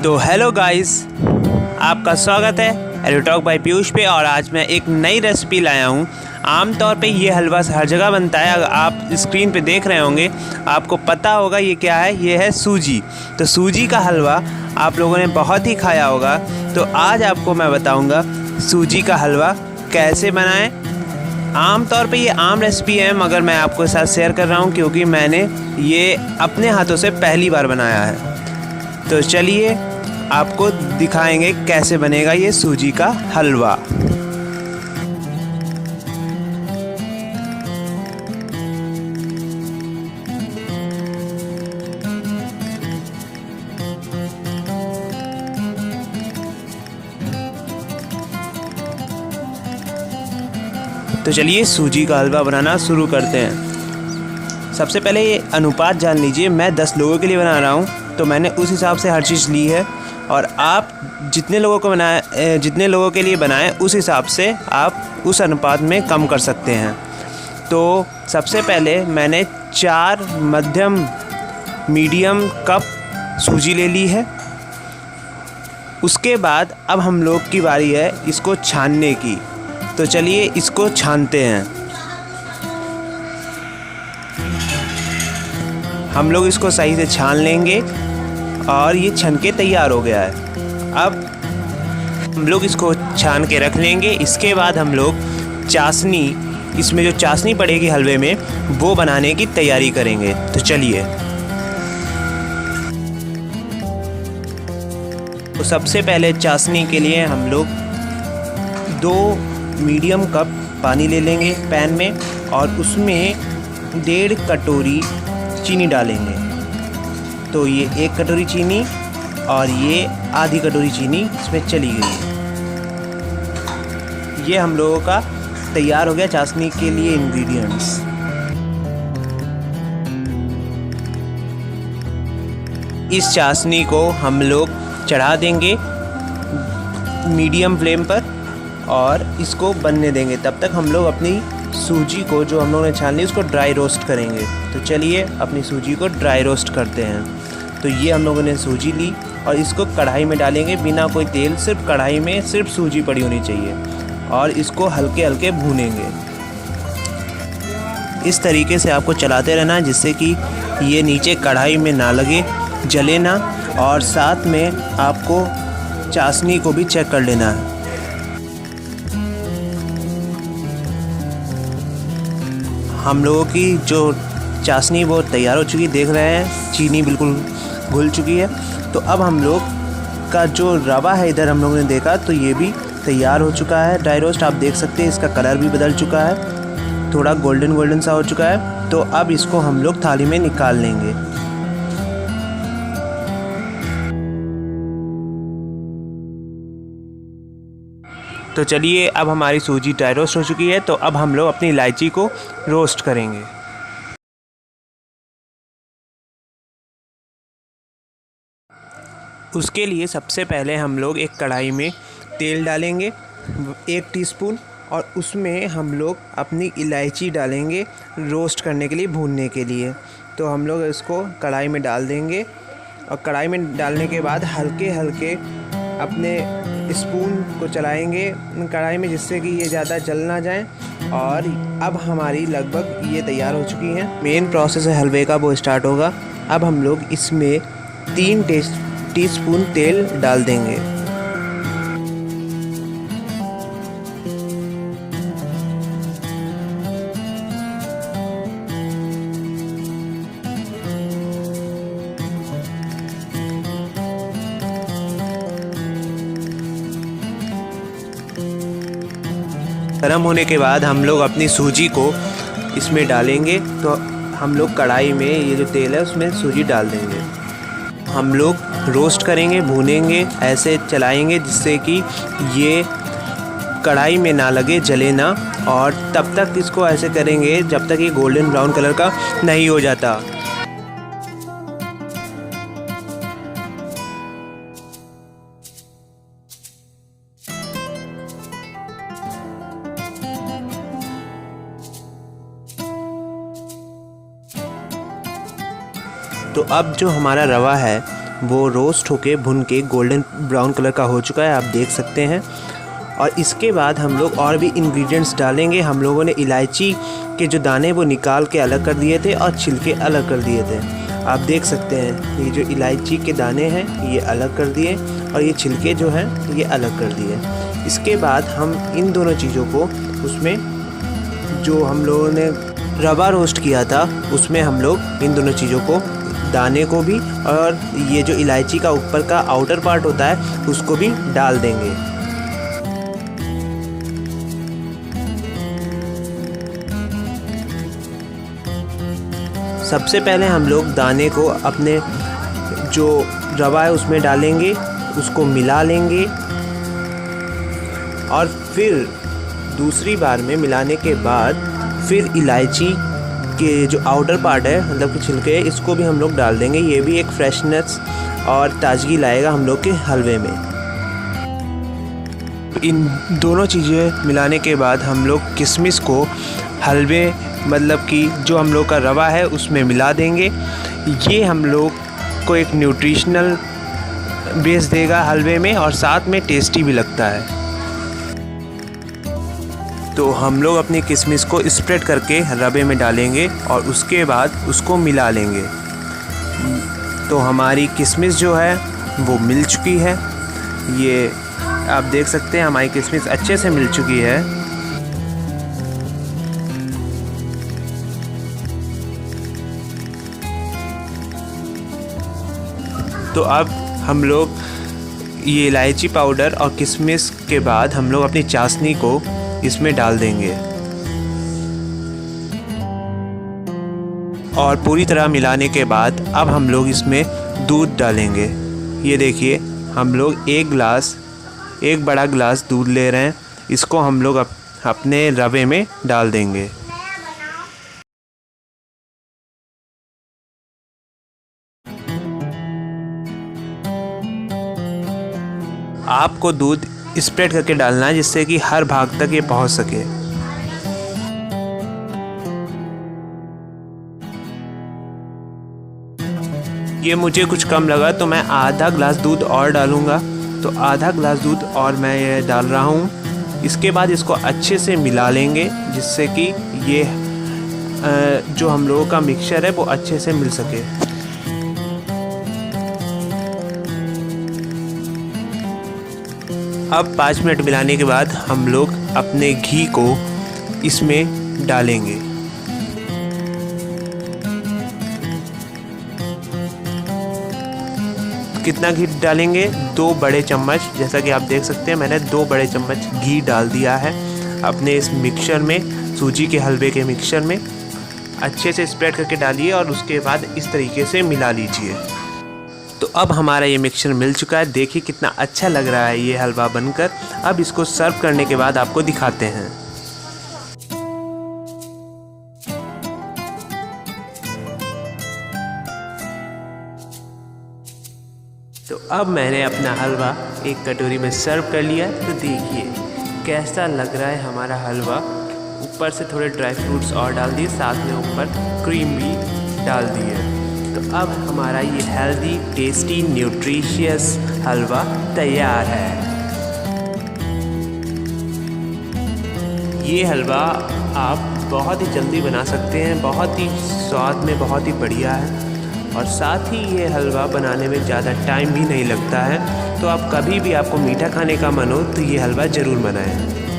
तो hello guys, आपका स्वागत है एरोटॉक बाय पीयूष पे। और आज मैं एक नई रेसिपी लाया हूँ। आमतौर पे ये हलवा हर जगह बनता है, अगर आप स्क्रीन पे देख रहे होंगे आपको पता होगा ये क्या है। ये है सूजी। तो सूजी का हलवा आप लोगों ने बहुत ही खाया होगा। तो आज आपको मैं बताऊँगा सूजी का हलवा कैसे बनाएं। आमतौर पे ये आम रेसिपी है, मगर मैं आपको साथ शेयर कर रहा हूँ क्योंकि मैंने ये अपने हाथों से पहली बार बनाया है। तो चलिए आपको दिखाएंगे कैसे बनेगा ये सूजी का हलवा। तो चलिए सूजी का हलवा बनाना शुरू करते हैं। सबसे पहले ये अनुपात जान लीजिए। मैं 10 लोगों के लिए बना रहा हूँ, तो मैंने उस हिसाब से हर चीज़ ली है। और आप जितने लोगों के लिए बनाएं उस हिसाब से आप उस अनुपात में कम कर सकते हैं। तो सबसे पहले मैंने 4 मीडियम कप सूजी ले ली है। उसके बाद अब हम लोग की बारी है इसको छानने की। तो चलिए इसको छानते हैं। हम लोग इसको सही से छान लेंगे और ये छन के तैयार हो गया है। अब हम लोग इसको छान के रख लेंगे। इसके बाद हम लोग चाशनी, इसमें जो चाशनी पड़ेगी हलवे में, वो बनाने की तैयारी करेंगे। तो चलिए। तो सबसे पहले चाशनी के लिए हम लोग 2 मीडियम कप पानी ले लेंगे पैन में, और उसमें 1.5 कटोरी चीनी डालेंगे। तो ये 1 कटोरी चीनी और ये आधी कटोरी चीनी इसमें चली गई। ये हम लोगों का तैयार हो गया चाशनी के लिए इंग्रेडिएंट्स। इस चाशनी को हम लोग चढ़ा देंगे मीडियम फ्लेम पर और इसको बनने देंगे। तब तक हम लोग अपनी सूजी को, जो हम लोगों ने छान ली, उसको ड्राई रोस्ट करेंगे। तो चलिए अपनी सूजी को ड्राई रोस्ट करते हैं। तो ये हम लोगों ने सूजी ली और इसको कढ़ाई में डालेंगे बिना कोई तेल। सिर्फ कढ़ाई में सिर्फ सूजी पड़ी होनी चाहिए और इसको हल्के हल्के भूनेंगे। इस तरीके से आपको चलाते रहना है जिससे कि ये नीचे कढ़ाई में ना लगे, जले ना। और साथ में आपको चाशनी को भी चेक कर लेना है। हम लोगों की जो चाशनी वो तैयार हो चुकी, देख रहे हैं चीनी बिल्कुल घुल चुकी है। तो अब हम लोग का जो रवा है इधर हम लोगों ने देखा, तो ये भी तैयार हो चुका है ड्राई रोस्ट। आप देख सकते हैं इसका कलर भी बदल चुका है, थोड़ा गोल्डन सा हो चुका है। तो अब इसको हम लोग थाली में निकाल लेंगे। तो चलिए अब हमारी सूजी ड्राई रोस्ट हो चुकी है। तो अब हम लोग अपनी इलायची को रोस्ट करेंगे। उसके लिए सबसे पहले हम लोग एक कढ़ाई में तेल डालेंगे 1 टीस्पून, और उसमें हम लोग अपनी इलायची डालेंगे रोस्ट करने के लिए, भूनने के लिए। तो हम लोग इसको कढ़ाई में डाल देंगे और कढ़ाई में डालने के बाद हल्के हल्के अपने स्पून को चलाएंगे कढ़ाई में, जिससे कि ये ज़्यादा जल ना जाए। और अब हमारी लगभग ये तैयार हो चुकी हैं। मेन प्रोसेस है हलवे का, वो स्टार्ट होगा। अब हम लोग इसमें 3 टीस्पून तेल डाल देंगे। गरम होने के बाद हम लोग अपनी सूजी को इसमें डालेंगे। तो हम लोग कढ़ाई में ये जो तेल है उसमें सूजी डाल देंगे। हम लोग रोस्ट करेंगे, भूनेंगे, ऐसे चलाएंगे जिससे कि ये कढ़ाई में ना लगे, जले ना। और तब तक इसको ऐसे करेंगे जब तक ये गोल्डन ब्राउन कलर का नहीं हो जाता। तो अब जो हमारा रवा है वो रोस्ट होके भुन के गोल्डन ब्राउन कलर का हो चुका है, आप देख सकते हैं। और इसके बाद हम लोग और भी इंग्रेडिएंट्स डालेंगे। हम लोगों ने इलायची के जो दाने वो निकाल के अलग कर दिए थे और छिलके अलग कर दिए थे, आप देख सकते हैं। ये जो इलायची के दाने हैं ये अलग कर दिए और ये छिलके जो हैं ये अलग कर दिए। इसके बाद हम इन दोनों चीज़ों को उसमें जो हम लोगों ने रवा रोस्ट किया था उसमें हम लोग इन दोनों चीज़ों को, दाने को भी और ये जो इलायची का ऊपर का आउटर पार्ट होता है उसको भी डाल देंगे। सबसे पहले हम लोग दाने को अपने जो रवा है उसमें डालेंगे, उसको मिला लेंगे और फिर दूसरी बार में मिलाने के बाद फिर इलायची के जो आउटर पार्ट है मतलब कि छिलके, इसको भी हम लोग डाल देंगे। ये भी एक फ्रेशनेस और ताजगी लाएगा हम लोग के हलवे में। इन दोनों चीज़ें मिलाने के बाद हम लोग किशमिश को हलवे मतलब कि जो हम लोग का रवा है उसमें मिला देंगे। ये हम लोग को एक न्यूट्रिशनल बेस देगा हलवे में और साथ में टेस्टी भी लगता है। तो हम लोग अपनी किशमिश को स्प्रेड करके रवे में डालेंगे और उसके बाद उसको मिला लेंगे। तो हमारी किशमिश जो है वो मिल चुकी है, ये आप देख सकते हैं हमारी किशमिश अच्छे से मिल चुकी है। तो अब हम लोग ये इलायची पाउडर और किशमिश के बाद हम लोग अपनी चाशनी को इसमें डाल देंगे और पूरी तरह मिलाने के बाद अब हम लोग इसमें दूध डालेंगे। ये देखिए हम लोग एक बड़ा गिलास दूध ले रहे हैं, इसको हम लोग अपने रवे में डाल देंगे। आपको दूध स्प्रेड करके डालना है जिससे कि हर भाग तक ये पहुंच सके। ये मुझे कुछ कम लगा तो मैं आधा ग्लास दूध और डालूंगा। तो आधा ग्लास दूध और मैं ये डाल रहा हूँ। इसके बाद इसको अच्छे से मिला लेंगे जिससे कि ये जो हम लोगों का मिक्सचर है वो अच्छे से मिल सके। अब 5 मिनट मिलाने के बाद हम लोग अपने घी को इसमें डालेंगे। कितना घी डालेंगे? 2 बड़े चम्मच। जैसा कि आप देख सकते हैं मैंने 2 बड़े चम्मच घी डाल दिया है अपने इस मिक्सचर में, सूजी के हलवे के मिक्सचर में। अच्छे से स्प्रेड करके डालिए और उसके बाद इस तरीके से मिला लीजिए। तो अब हमारा ये मिक्सचर मिल चुका है। देखिए कितना अच्छा लग रहा है ये हलवा बनकर। अब इसको सर्व करने के बाद आपको दिखाते हैं। तो अब मैंने अपना हलवा एक कटोरी में सर्व कर लिया। तो देखिए कैसा लग रहा है हमारा हलवा। ऊपर से थोड़े ड्राई फ्रूट्स और डाल दिए, साथ में ऊपर क्रीम भी डाल दिए। तो अब हमारा ये हेल्दी, टेस्टी, न्यूट्रिशियस हलवा तैयार है। ये हलवा आप बहुत ही जल्दी बना सकते हैं, बहुत ही स्वाद में बहुत ही बढ़िया है और साथ ही ये हलवा बनाने में ज़्यादा टाइम भी नहीं लगता है। तो आप कभी भी आपको मीठा खाने का मन हो तो ये हलवा ज़रूर बनाएं।